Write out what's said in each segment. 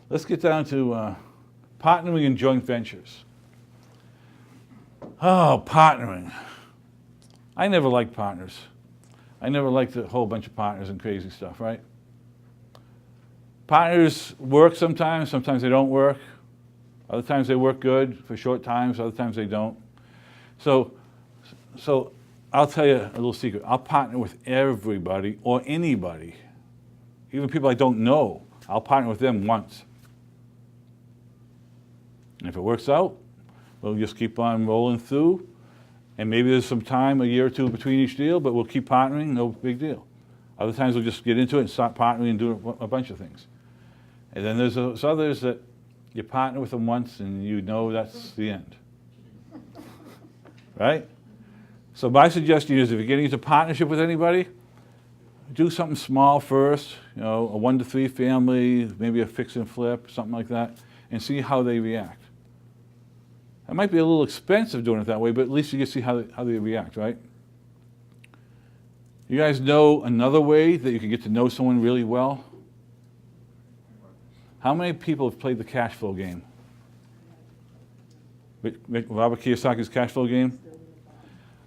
Let's get down to partnering in joint ventures. Oh, partnering. I never liked partners. I never liked a whole bunch of partners and crazy stuff, right? Partners work sometimes they don't work. Other times they work good for short times, other times they don't. So I'll tell you a little secret. I'll partner with everybody or anybody, even people I don't know. I'll partner with them once. And if it works out, we'll just keep on rolling through. And maybe there's some time, a year or two between each deal, but we'll keep partnering, no big deal. Other times we'll just get into it and start partnering and do a bunch of things. And then there's those others that you partner with them once and you know that's the end. Right? So my suggestion is if you're getting into partnership with anybody, do something small first, you know, a 1 to 3 family, maybe a fix and flip, something like that, and see how they react. It might be a little expensive doing it that way, but at least you can see how they react, right? You guys know another way that you can get to know someone really well? How many people have played the cash flow game? Robert Kiyosaki's cash flow game?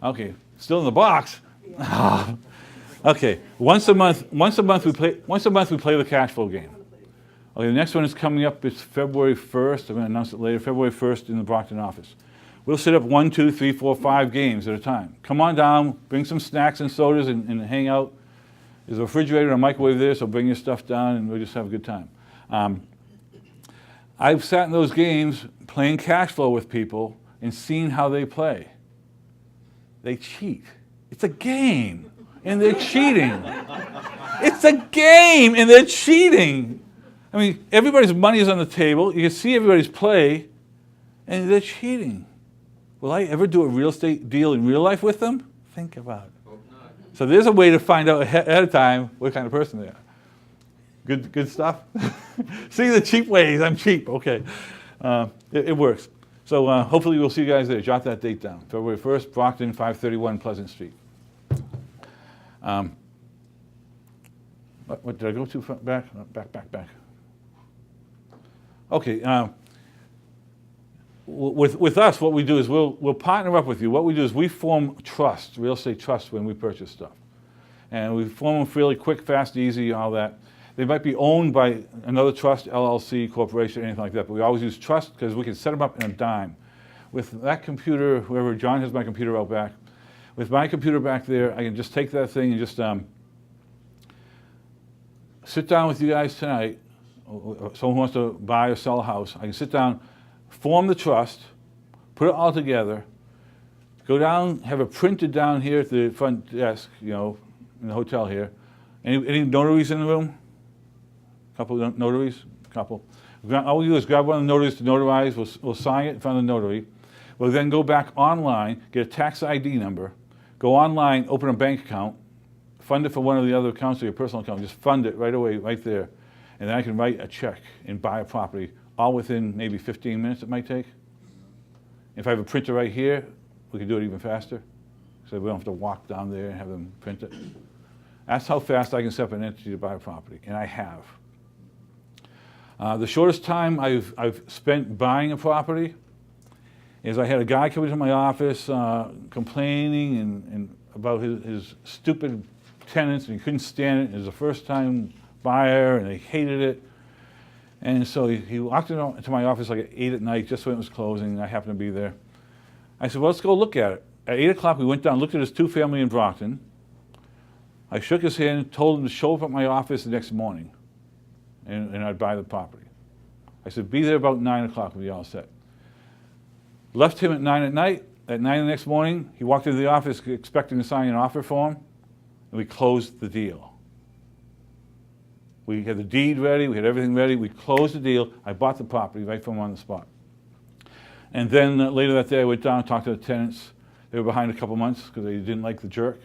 Okay, still in the box. Okay, once a month we play the cash flow game. Okay, the next one is coming up. It's February 1st. I'm going to announce it later. February 1st in the Brockton office. We'll set up 1, 2, 3, 4, 5 games at a time. Come on down, bring some snacks and sodas and hang out. There's a refrigerator and a microwave there, so bring your stuff down and we'll just have a good time. I've sat in those games playing cash flow with people and seen how they play. They cheat. It's a game, and they're cheating. It's a game, and they're cheating. I mean, everybody's money is on the table. You can see everybody's play, and they're cheating. Will I ever do a real estate deal in real life with them? Think about it. Hope not. So there's a way to find out ahead of time what kind of person they are. Good stuff? See the cheap ways. I'm cheap. Okay. It works. So hopefully we'll see you guys there. Jot that date down. February 1st, Brockton, 531 Pleasant Street. What did I go too far back? Back. Okay. With us, what we do is we'll partner up with you. What we do is we form trust, real estate trust, when we purchase stuff. And we form them fairly quick, fast, easy, all that. They might be owned by another trust, LLC, corporation, anything like that, but we always use trust because we can set them up in a dime. With that computer, whoever, John has my computer out back. With my computer back there, I can just take that thing and just sit down with you guys tonight, someone who wants to buy or sell a house. I can sit down, form the trust, put it all together, go down, have it printed down here at the front desk, you know, in the hotel here. Any notaries in the room? Couple of notaries? Couple. All we do is grab one of the notaries to notarize. We'll sign it in front of the notary. We'll then go back online, get a tax ID number, go online, open a bank account, fund it for one of the other accounts or your personal account. Just fund it right away, right there. And then I can write a check and buy a property, all within maybe 15 minutes it might take. If I have a printer right here, we can do it even faster. So we don't have to walk down there and have them print it. That's how fast I can set up an entity to buy a property, and I have. The shortest time I've spent buying a property is I had a guy come into my office complaining and about his stupid tenants, and he couldn't stand it. It was a first-time buyer, and they hated it. And so he walked into my office like at 8 at night, just when it was closing, and I happened to be there. I said, well, let's go look at it. At 8 o'clock, we went down, looked at his 2-family in Brockton. I shook his hand, told him to show up at my office the next morning, and I'd buy the property. I said, be there about 9 o'clock, we'll be all set. Left him at 9 at night. At 9 the next morning, he walked into the office expecting to sign an offer form, and we closed the deal. We had the deed ready, we had everything ready, we closed the deal, I bought the property right from on the spot. And then later that day I went down and talked to the tenants. They were behind a couple months because they didn't like the jerk.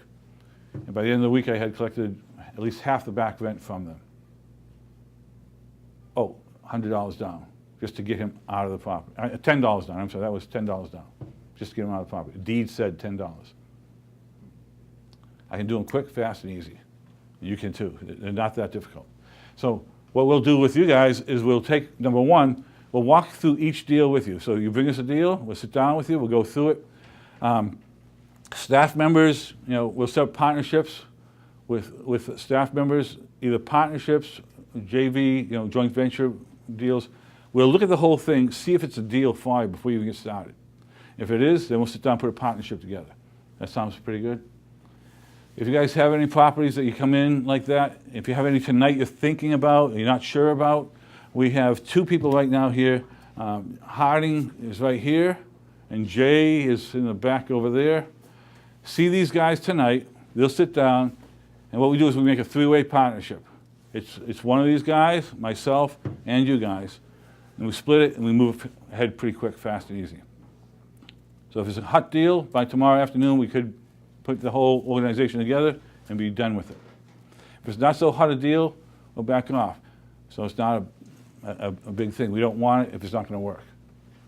And by the end of the week I had collected at least half the back rent from them. Oh, $100 down, just to get him out of the property. $10 down, I'm sorry, that was $10 down, just to get him out of the property. The deed said $10. I can do them quick, fast, and easy. You can too, they're not that difficult. So what we'll do with you guys is we'll take, number one, we'll walk through each deal with you. So you bring us a deal, we'll sit down with you, we'll go through it. Staff members, we'll set up partnerships with staff members, either partnerships, JV, joint venture deals. We'll look at the whole thing, see if it's a deal for you before you even get started. If it is, then we'll sit down and put a partnership together. That sounds pretty good. If you guys have any properties that you come in like that, if you have any tonight you're thinking about, you're not sure about, we have two people right now here. Harding is right here, and Jay is in the back over there. See these guys tonight. They'll sit down, and what we do is we make a three-way partnership. It's one of these guys, myself, and you guys, and we split it and we move ahead pretty quick, fast, and easy. So if it's a hot deal, by tomorrow afternoon we could put the whole organization together and be done with it. If it's not so hot a deal, we'll back off. So it's not a big thing. We don't want it if it's not going to work.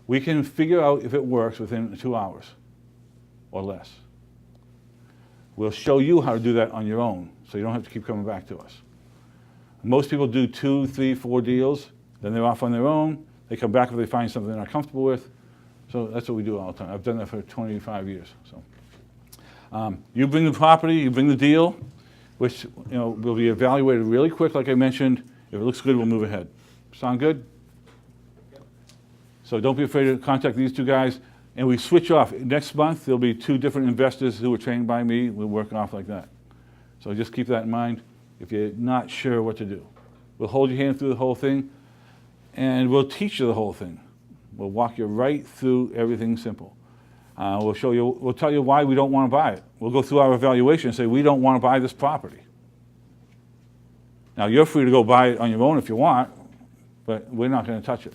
We can figure out if it works within 2 hours or less. We'll show you how to do that on your own, so you don't have to keep coming back to us. Most people do 2, 3, 4 deals, then they're off on their own. They come back if they find something they're not comfortable with. So that's what we do all the time. I've done that for 25 years. So you bring the property, you bring the deal, which will be evaluated really quick, like I mentioned. If it looks good, we'll move ahead. Sound good? Yep. So don't be afraid to contact these two guys. And we switch off. Next month, there'll be 2 different investors who are trained by me. We'll work off like that. So just keep that in mind if you're not sure what to do. We'll hold your hand through the whole thing, and we'll teach you the whole thing. We'll walk you right through everything simple. We'll tell you why we don't want to buy it. We'll go through our evaluation and say, we don't want to buy this property. Now, you're free to go buy it on your own if you want, but we're not going to touch it.